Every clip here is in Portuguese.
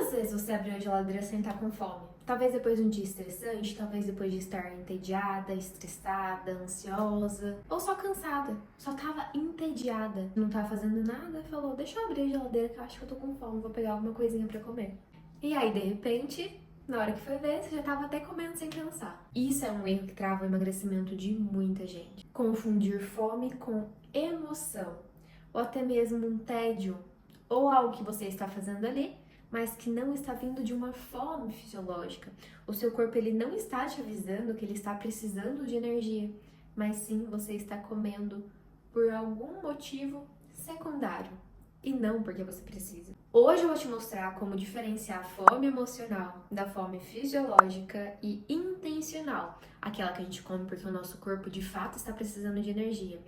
Quantas vezes você abriu a geladeira sem estar com fome? Talvez depois de um dia estressante, talvez depois de estar entediada, estressada, ansiosa, ou só cansada. Só tava entediada, não tava fazendo nada, falou, deixa eu abrir a geladeira que eu acho que eu tô com fome, vou pegar alguma coisinha pra comer. E aí, de repente, na hora que foi ver, você já tava até comendo sem pensar. Isso é um erro que trava o emagrecimento de muita gente. Confundir fome com emoção, ou até mesmo um tédio, ou algo que você está fazendo ali, mas que não está vindo de uma fome fisiológica. O seu corpo ele não está te avisando que ele está precisando de energia, mas sim você está comendo por algum motivo secundário e não porque você precisa. Hoje eu vou te mostrar como diferenciar a fome emocional da fome fisiológica e intencional, aquela que a gente come porque o nosso corpo de fato está precisando de energia.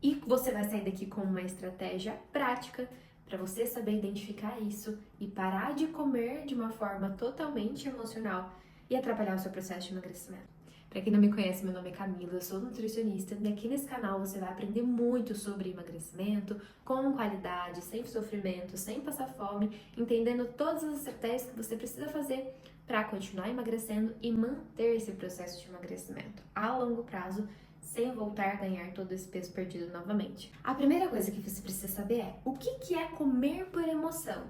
E você vai sair daqui com uma estratégia prática para você saber identificar isso e parar de comer de uma forma totalmente emocional e atrapalhar o seu processo de emagrecimento. Para quem não me conhece, meu nome é Camila, eu sou nutricionista e aqui nesse canal você vai aprender muito sobre emagrecimento, com qualidade, sem sofrimento, sem passar fome, entendendo todas as estratégias que você precisa fazer para continuar emagrecendo e manter esse processo de emagrecimento a longo prazo, sem voltar a ganhar todo esse peso perdido novamente. A primeira coisa que você precisa saber é o que é comer por emoção.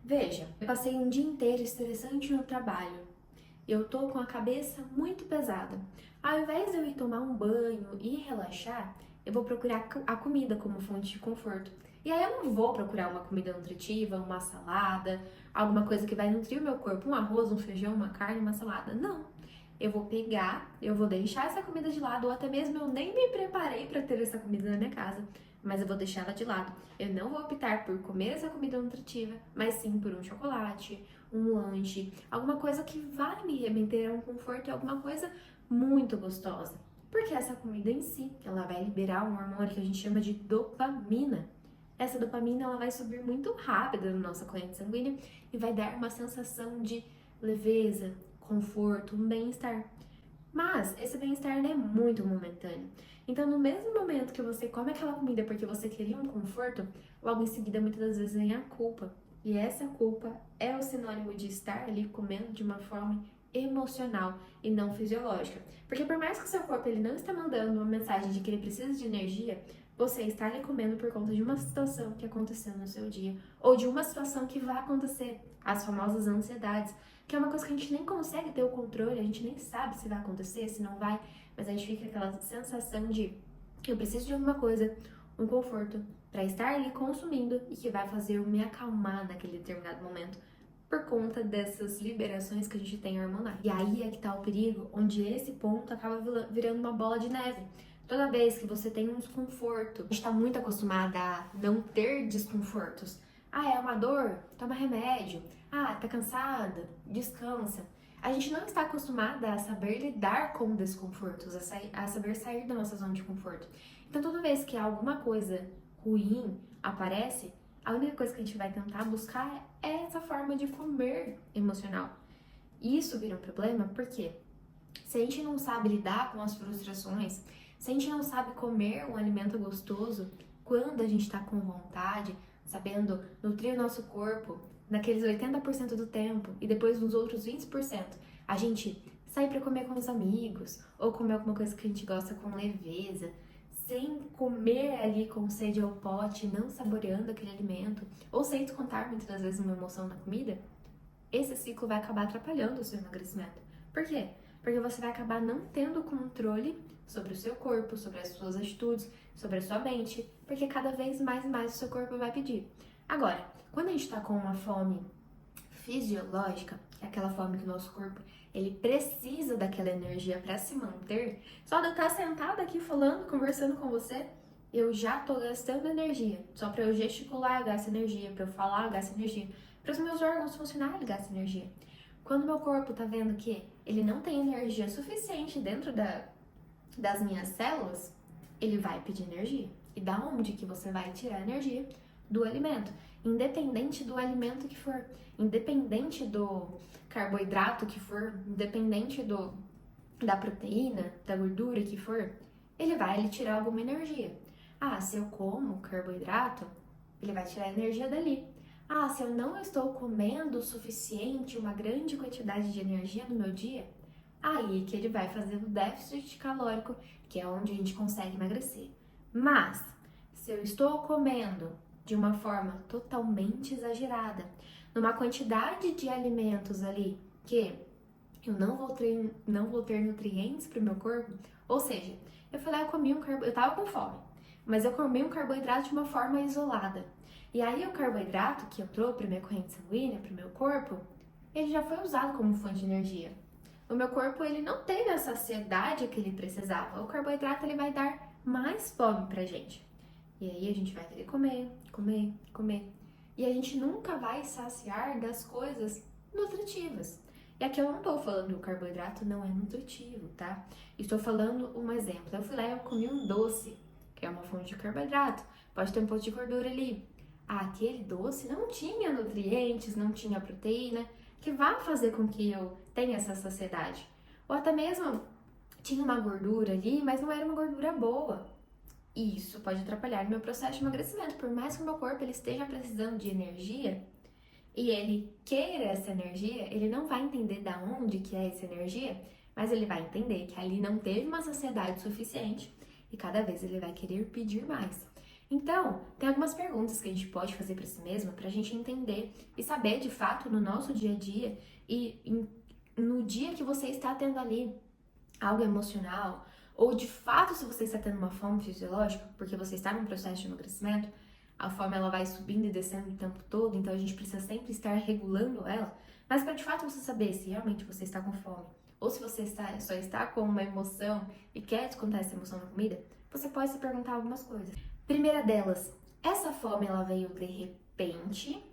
Veja, eu passei um dia inteiro estressante no trabalho. Eu tô com a cabeça muito pesada. Ao invés de eu ir tomar um banho e relaxar, eu vou procurar a comida como fonte de conforto. E aí eu não vou procurar uma comida nutritiva, uma salada, alguma coisa que vai nutrir o meu corpo, um arroz, um feijão, uma carne, uma salada. Não. Eu vou pegar, eu vou deixar essa comida de lado, ou até mesmo eu nem me preparei para ter essa comida na minha casa, mas eu vou deixar ela de lado. Eu não vou optar por comer essa comida nutritiva, mas sim por um chocolate, um lanche, alguma coisa que vai me remeter a um conforto e alguma coisa muito gostosa. Porque essa comida em si, ela vai liberar um hormônio que a gente chama de dopamina. Essa dopamina ela vai subir muito rápido na nossa corrente sanguínea e vai dar uma sensação de leveza, conforto, um bem-estar. Mas esse bem-estar é muito momentâneo. Então, no mesmo momento que você come aquela comida porque você queria um conforto, logo em seguida muitas das vezes vem a culpa. E essa culpa é o sinônimo de estar ali comendo de uma forma emocional e não fisiológica. Porque por mais que o seu corpo ele não está mandando uma mensagem de que ele precisa de energia, você está ali comendo por conta de uma situação que aconteceu no seu dia ou de uma situação que vai acontecer, as famosas ansiedades, que é uma coisa que a gente nem consegue ter o controle, a gente nem sabe se vai acontecer, se não vai, mas a gente fica com aquela sensação de eu preciso de alguma coisa, um conforto, para estar ali consumindo e que vai fazer eu me acalmar naquele determinado momento por conta dessas liberações que a gente tem hormonais. E aí é que tá o perigo, onde esse ponto acaba virando uma bola de neve. Toda vez que você tem um desconforto, a gente tá muito acostumada a não ter desconfortos. Ah, é uma dor? Toma remédio. Ah, tá cansada? Descansa. A gente não está acostumada a saber lidar com desconfortos, a saber sair da nossa zona de conforto. Então, toda vez que alguma coisa ruim aparece, a única coisa que a gente vai tentar buscar é essa forma de comer emocional. E isso vira um problema porque se a gente não sabe lidar com as frustrações, se a gente não sabe comer um alimento gostoso, quando a gente está com vontade, sabendo nutrir o nosso corpo naqueles 80% do tempo e depois nos outros 20%, a gente sair para comer com os amigos ou comer alguma coisa que a gente gosta com leveza, sem comer ali com sede ao pote, não saboreando aquele alimento, ou sem descontar muitas das vezes uma emoção na comida, esse ciclo vai acabar atrapalhando o seu emagrecimento. Por quê? Porque você vai acabar não tendo controle sobre o seu corpo, sobre as suas atitudes, sobre a sua mente, porque cada vez mais e mais o seu corpo vai pedir. Agora, quando a gente está com uma fome fisiológica, é aquela fome que o nosso corpo ele precisa daquela energia para se manter, só de eu estar sentada aqui falando, conversando com você, eu já tô gastando energia. Só para eu gesticular, eu gasto energia, para eu falar, eu gasto energia, para os meus órgãos funcionarem, eu gasto energia. Quando meu corpo tá vendo que ele não tem energia suficiente dentro das minhas células, ele vai pedir energia. E da onde que você vai tirar energia? Do alimento. Independente do alimento que for, independente do carboidrato que for, independente da proteína, da gordura que for, ele vai tirar alguma energia. Ah, se eu como carboidrato, ele vai tirar energia dali. Ah, se eu não estou comendo o suficiente, uma grande quantidade de energia no meu dia, aí que ele vai fazer o déficit calórico, que é onde a gente consegue emagrecer. Mas, se eu estou comendo de uma forma totalmente exagerada, numa quantidade de alimentos ali que eu não vou ter nutrientes para o meu corpo, ou seja, eu fui lá e comi eu tava com fome, mas eu comi um carboidrato de uma forma isolada. E aí o carboidrato que entrou para minha corrente sanguínea, para o meu corpo, ele já foi usado como fonte de energia. O meu corpo ele não teve a saciedade que ele precisava. O carboidrato ele vai dar mais fome pra gente. E aí a gente vai querer comer, comer, comer. E a gente nunca vai saciar das coisas nutritivas. E aqui eu não tô falando que o carboidrato não é nutritivo, tá? Estou falando um exemplo. Eu fui lá e eu comi um doce, que é uma fonte de carboidrato. Pode ter um pouco de gordura ali. Aquele doce não tinha nutrientes, não tinha proteína, que vai fazer com que eu tenha essa saciedade. Ou até mesmo tinha uma gordura ali, mas não era uma gordura boa. E isso pode atrapalhar no meu processo de emagrecimento. Por mais que o meu corpo ele esteja precisando de energia e ele queira essa energia, ele não vai entender da onde que é essa energia, mas ele vai entender que ali não teve uma saciedade suficiente e cada vez ele vai querer pedir mais. Então, tem algumas perguntas que a gente pode fazer para si mesma para a gente entender e saber de fato no nosso dia a dia no dia que você está tendo ali algo emocional, ou de fato se você está tendo uma fome fisiológica, porque você está num processo de emagrecimento, a fome ela vai subindo e descendo o tempo todo, então a gente precisa sempre estar regulando ela, mas para de fato você saber se realmente você está com fome, ou se você só está com uma emoção e quer descontar essa emoção na comida, você pode se perguntar algumas coisas. Primeira delas, essa fome ela veio de repente,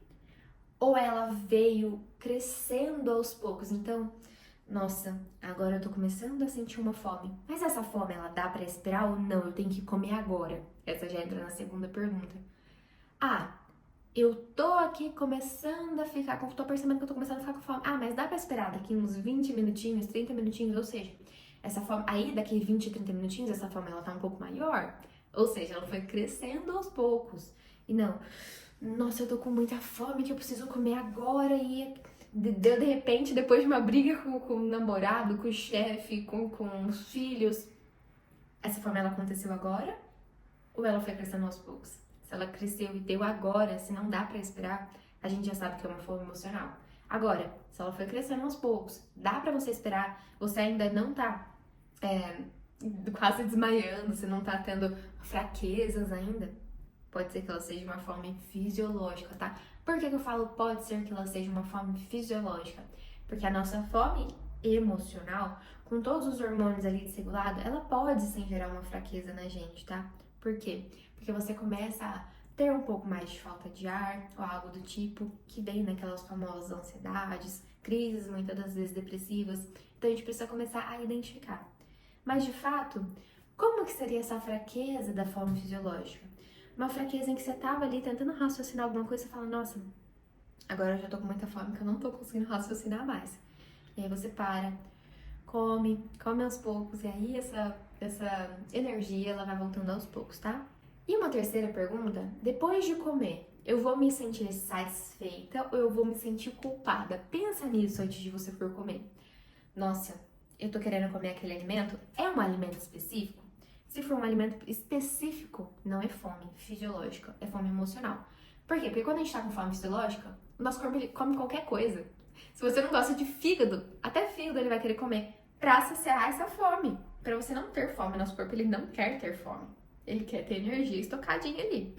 ou ela veio crescendo aos poucos? Então, nossa, agora eu tô começando a sentir uma fome. Mas essa fome, ela dá pra esperar ou não? Eu tenho que comer agora? Essa já entra na segunda pergunta. Ah, eu tô aqui começando a ficar com... Tô percebendo que eu tô começando a ficar com fome. Ah, mas dá pra esperar daqui uns 20 minutinhos, 30 minutinhos, ou seja, essa fome... Aí, daqui 20, 30 minutinhos, essa fome, ela tá um pouco maior. Ou seja, ela foi crescendo aos poucos. E não, nossa, eu tô com muita fome que eu preciso comer agora e de repente, depois de uma briga com o namorado, com o chefe, com os filhos, essa fome ela aconteceu agora ou ela foi crescendo aos poucos? Se ela cresceu e deu agora, se não dá pra esperar, a gente já sabe que é uma fome emocional. Agora, se ela foi crescendo aos poucos, dá pra você esperar, você ainda não tá quase desmaiando, você não tá tendo fraquezas ainda, pode ser que ela seja uma fome fisiológica, tá? Por que eu falo pode ser que ela seja uma fome fisiológica? Porque a nossa fome emocional, com todos os hormônios ali desregulados, ela pode sim gerar uma fraqueza na gente, tá? Por quê? Porque você começa a ter um pouco mais de falta de ar ou algo do tipo, que vem naquelas famosas ansiedades, crises muitas das vezes depressivas. Então a gente precisa começar a identificar. Mas de fato, como que seria essa fraqueza da fome fisiológica? Uma fraqueza em que você tava ali tentando raciocinar alguma coisa e você fala, nossa, agora eu já tô com muita fome que eu não tô conseguindo raciocinar mais. E aí você para, come aos poucos, e aí essa energia ela vai voltando aos poucos, tá? E uma terceira pergunta, depois de comer, eu vou me sentir satisfeita ou eu vou me sentir culpada? Pensa nisso antes de você for comer. Nossa, eu tô querendo comer aquele alimento, é um alimento específico? Se for um alimento específico, não é fome fisiológica, é fome emocional. Por quê? Porque quando a gente tá com fome fisiológica, o nosso corpo ele come qualquer coisa. Se você não gosta de fígado, até fígado ele vai querer comer pra saciar essa fome. Pra você não ter fome, nosso corpo ele não quer ter fome. Ele quer ter energia estocadinha ali.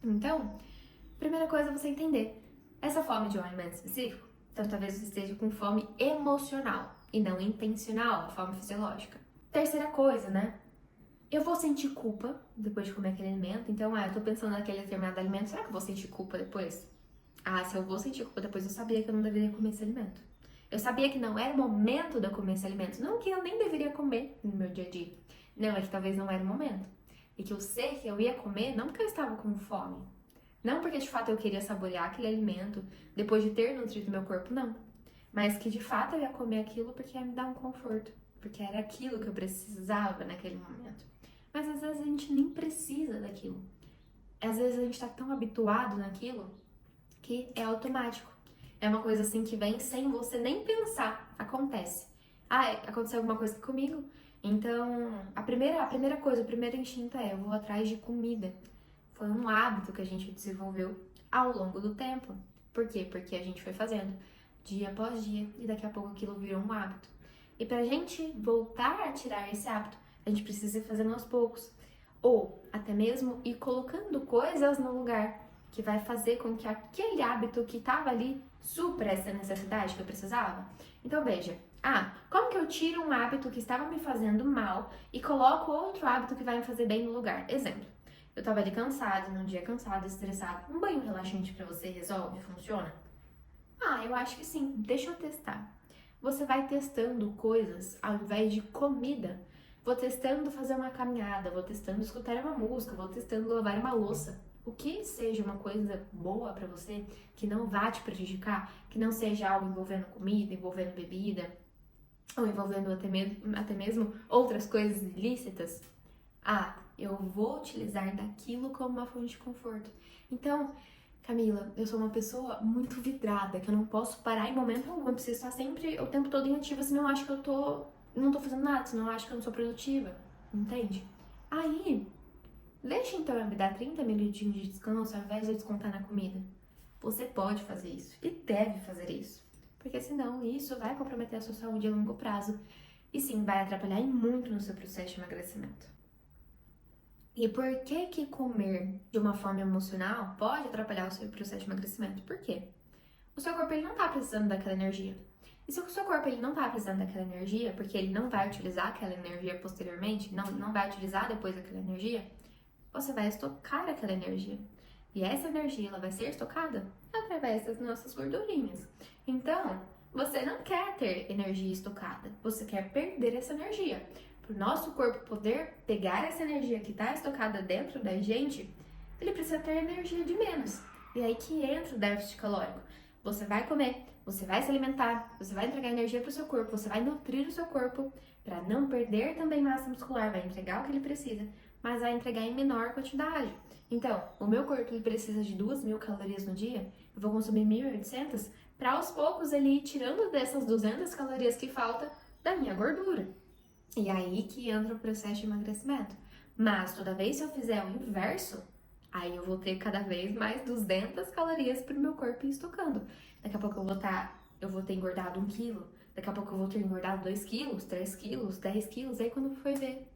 Então, primeira coisa é você entender. Essa fome de um alimento específico, então talvez você esteja com fome emocional e não intencional, a fome fisiológica. Terceira coisa, né? Eu vou sentir culpa depois de comer aquele alimento. Então, eu tô pensando naquele determinado alimento, será que eu vou sentir culpa depois? Ah, se eu vou sentir culpa depois, eu sabia que eu não deveria comer esse alimento. Eu sabia que não era o momento de eu comer esse alimento. Não que eu nem deveria comer no meu dia a dia. Não, é que talvez não era o momento. E que eu sei que eu ia comer não porque eu estava com fome. Não porque de fato eu queria saborear aquele alimento depois de ter nutrido meu corpo, não. Mas que de fato eu ia comer aquilo porque ia me dar um conforto. Porque era aquilo que eu precisava naquele momento. Mas às vezes a gente nem precisa daquilo. Às vezes a gente tá tão habituado naquilo que é automático. É uma coisa assim que vem sem você nem pensar, acontece. Aconteceu alguma coisa comigo? Então, a primeira coisa, o primeiro instinto eu vou atrás de comida. Foi um hábito que a gente desenvolveu ao longo do tempo. Por quê? Porque a gente foi fazendo dia após dia e daqui a pouco aquilo virou um hábito. E pra gente voltar a tirar esse hábito, a gente precisa ir fazendo aos poucos. Ou até mesmo ir colocando coisas no lugar que vai fazer com que aquele hábito que estava ali supra essa necessidade que eu precisava. Então veja, como que eu tiro um hábito que estava me fazendo mal e coloco outro hábito que vai me fazer bem no lugar? Exemplo, eu tava ali cansada, num dia cansado, estressado. Um banho relaxante pra você resolve? Funciona? Eu acho que sim. Deixa eu testar. Você vai testando coisas ao invés de comida. Vou testando fazer uma caminhada, vou testando escutar uma música, vou testando lavar uma louça. O que seja uma coisa boa pra você, que não vá te prejudicar, que não seja algo envolvendo comida, envolvendo bebida, ou envolvendo até mesmo outras coisas ilícitas. Eu vou utilizar daquilo como uma fonte de conforto. Então, Camila, eu sou uma pessoa muito vidrada, que eu não posso parar em momento algum. Eu preciso estar sempre, o tempo todo em ativa, senão eu acho que não tô fazendo nada, senão eu acho que eu não sou produtiva. Entende? Aí, deixa então eu me dar 30 minutinhos de descanso ao invés de eu descontar na comida. Você pode fazer isso e deve fazer isso. Porque senão isso vai comprometer a sua saúde a longo prazo. E sim, vai atrapalhar muito no seu processo de emagrecimento. E por que que comer de uma forma emocional pode atrapalhar o seu processo de emagrecimento? Por quê? O seu corpo ele não tá precisando daquela energia. E se o seu corpo ele não tá precisando daquela energia, porque ele não vai utilizar aquela energia posteriormente, não vai utilizar depois aquela energia, você vai estocar aquela energia. E essa energia ela vai ser estocada através das nossas gordurinhas. Então, você não quer ter energia estocada, você quer perder essa energia. Para o nosso corpo poder pegar essa energia que está estocada dentro da gente, ele precisa ter energia de menos. E aí que entra o déficit calórico. Você vai comer, você vai se alimentar, você vai entregar energia para o seu corpo, você vai nutrir o seu corpo para não perder também massa muscular, vai entregar o que ele precisa, mas vai entregar em menor quantidade. Então, o meu corpo ele precisa de 2.000 calorias no dia, eu vou consumir 1.800 para aos poucos ele ir tirando dessas 200 calorias que falta da minha gordura. E aí que entra o processo de emagrecimento. Mas toda vez que eu fizer o inverso, aí eu vou ter cada vez mais 200 calorias para o meu corpo ir estocando. Daqui a pouco eu vou ter engordado 1 quilo. Daqui a pouco eu vou ter engordado 2 quilos, 3 quilos, 10 quilos. Aí quando for ver,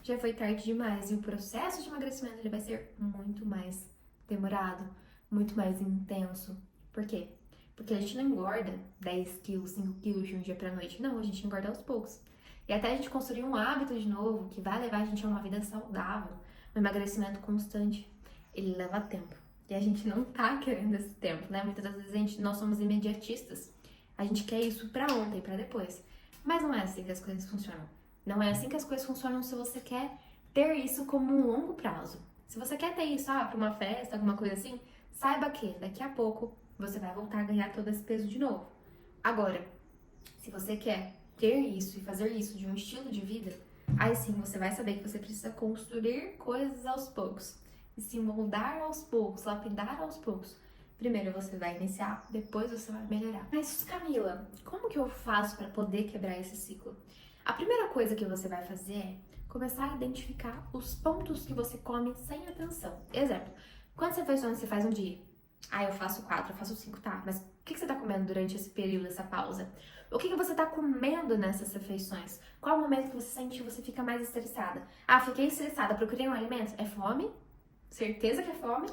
já foi tarde demais. E o processo de emagrecimento ele vai ser muito mais demorado, muito mais intenso. Por quê? Porque a gente não engorda 10 quilos, 5 quilos de um dia pra noite. Não, a gente engorda aos poucos. E até a gente construir um hábito de novo que vai levar a gente a uma vida saudável, um emagrecimento constante, ele leva tempo. E a gente não tá querendo esse tempo, né? Muitas das vezes nós somos imediatistas. A gente quer isso pra ontem, pra depois. Mas não é assim que as coisas funcionam. Não é assim que as coisas funcionam se você quer ter isso como um longo prazo. Se você quer ter isso, pra uma festa, alguma coisa assim, saiba que daqui a pouco você vai voltar a ganhar todo esse peso de novo. Agora, se você quer ter isso e fazer isso de um estilo de vida, aí sim você vai saber que você precisa construir coisas aos poucos e se moldar aos poucos, lapidar aos poucos. Primeiro você vai iniciar, depois você vai melhorar. Mas Camila, como que eu faço para poder quebrar esse ciclo? A primeira coisa que você vai fazer é começar a identificar os pontos que você come sem atenção. Exemplo, quantas refeições você faz um dia? Eu faço 4, eu faço 5, tá. Mas o que você tá comendo durante esse período, essa pausa? O que você tá comendo nessas refeições? Qual o momento que você sente que você fica mais estressada? Fiquei estressada, procurei um alimento. É fome? Certeza que é fome?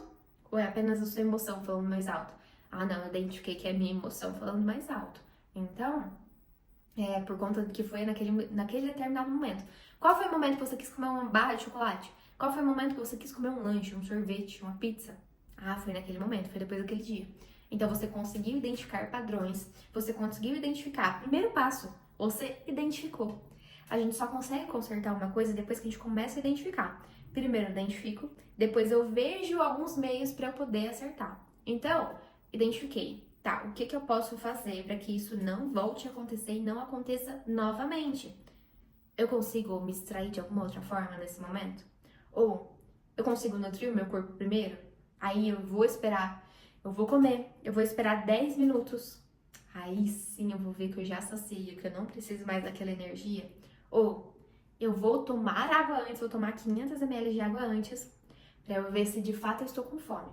Ou é apenas a sua emoção falando mais alto? Não, eu identifiquei que é a minha emoção falando mais alto. Então, é por conta do que foi naquele determinado momento. Qual foi o momento que você quis comer uma barra de chocolate? Qual foi o momento que você quis comer um lanche, um sorvete, uma pizza? Foi naquele momento, foi depois daquele dia. Então você conseguiu identificar padrões, você conseguiu identificar. Primeiro passo, você identificou. A gente só consegue consertar uma coisa depois que a gente começa a identificar. Primeiro eu identifico, depois eu vejo alguns meios para eu poder acertar. Então, identifiquei. Tá, o que eu posso fazer para que isso não volte a acontecer e não aconteça novamente? Eu consigo me distrair de alguma outra forma nesse momento? Ou eu consigo nutrir o meu corpo primeiro? Aí eu vou esperar Eu vou comer, eu vou esperar 10 minutos. Aí sim eu vou ver que eu já saciei, que eu não preciso mais daquela energia. Ou eu vou tomar água antes, vou tomar 500 ml de água antes, pra eu ver se de fato eu estou com fome.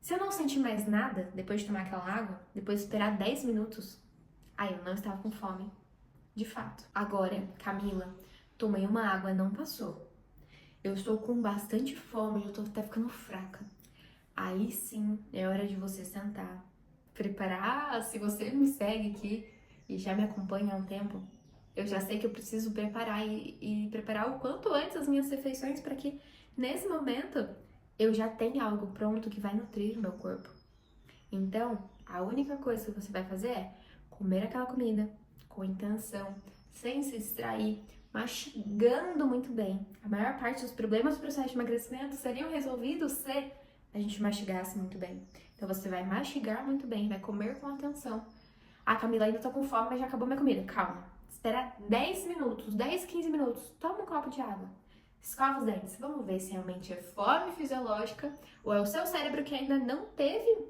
Se eu não sentir mais nada depois de tomar aquela água, depois de esperar 10 minutos, aí eu não estava com fome, de fato. Agora, Camila, tomei uma água, não passou. Eu estou com bastante fome, eu estou até ficando fraca. Aí sim, é hora de você sentar, preparar. Se você me segue aqui e já me acompanha há um tempo, eu já sei que eu preciso preparar e preparar o quanto antes as minhas refeições para que nesse momento eu já tenha algo pronto que vai nutrir o meu corpo. Então, a única coisa que você vai fazer é comer aquela comida com intenção, sem se distrair, mastigando muito bem. A maior parte dos problemas do processo de emagrecimento seriam resolvidos se a gente mastigasse muito bem. Então você vai mastigar muito bem, vai comer com atenção. Ah, Camila, ainda tô com fome, mas já acabou minha comida. Calma. Espera 10 minutos, 10, 15 minutos. Toma um copo de água. Escova os dentes. Vamos ver se realmente é fome fisiológica ou é o seu cérebro que ainda não teve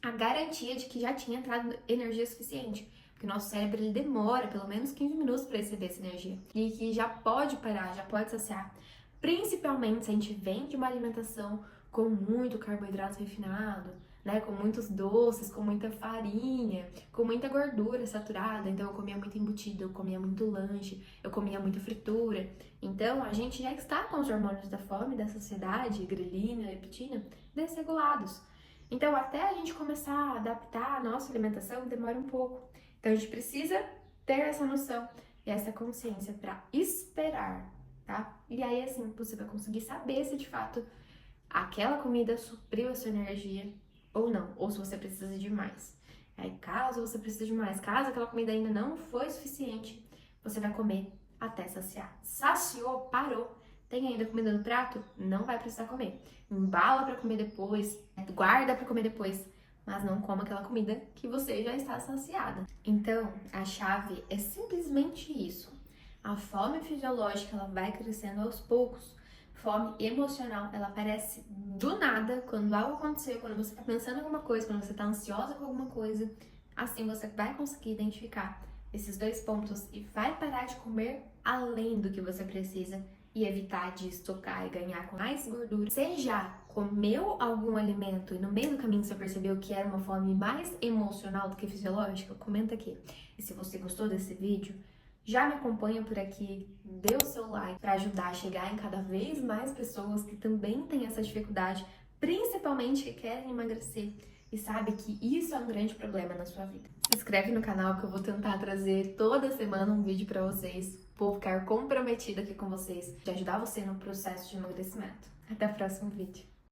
a garantia de que já tinha entrado energia suficiente. Porque o nosso cérebro ele demora pelo menos 15 minutos para receber essa energia. E que já pode parar, já pode saciar. Principalmente se a gente vem de uma alimentação com muito carboidrato refinado, né? Com muitos doces, com muita farinha, com muita gordura saturada. Então eu comia muito embutido, eu comia muito lanche, eu comia muita fritura. Então a gente já está com os hormônios da fome, da saciedade, grelina, leptina, desregulados. Então até a gente começar a adaptar a nossa alimentação demora um pouco. Então a gente precisa ter essa noção e essa consciência para esperar, tá? E aí assim você vai conseguir saber se de fato aquela comida supriu a sua energia ou não, ou se você precisa de mais. Aí, caso você precise de mais, caso aquela comida ainda não foi suficiente, você vai comer até saciar. Saciou, parou, tem ainda comida no prato? Não vai precisar comer. Embala para comer depois, guarda para comer depois, mas não coma aquela comida que você já está saciada. Então, a chave é simplesmente isso. A fome fisiológica, ela vai crescendo aos poucos. Fome emocional, ela aparece do nada, quando algo aconteceu, quando você está pensando em alguma coisa, quando você está ansiosa com alguma coisa. Assim você vai conseguir identificar esses dois pontos e vai parar de comer além do que você precisa e evitar de estocar e ganhar com mais gordura. Você já comeu algum alimento e no meio do caminho você percebeu que era uma fome mais emocional do que fisiológica? Comenta aqui. E se você gostou desse vídeo, já me acompanha por aqui, dê o seu like para ajudar a chegar em cada vez mais pessoas que também têm essa dificuldade, principalmente que querem emagrecer e sabe que isso é um grande problema na sua vida. Se inscreve no canal que eu vou tentar trazer toda semana um vídeo para vocês. Vou ficar comprometida aqui com vocês de ajudar você no processo de emagrecimento. Até o próximo vídeo.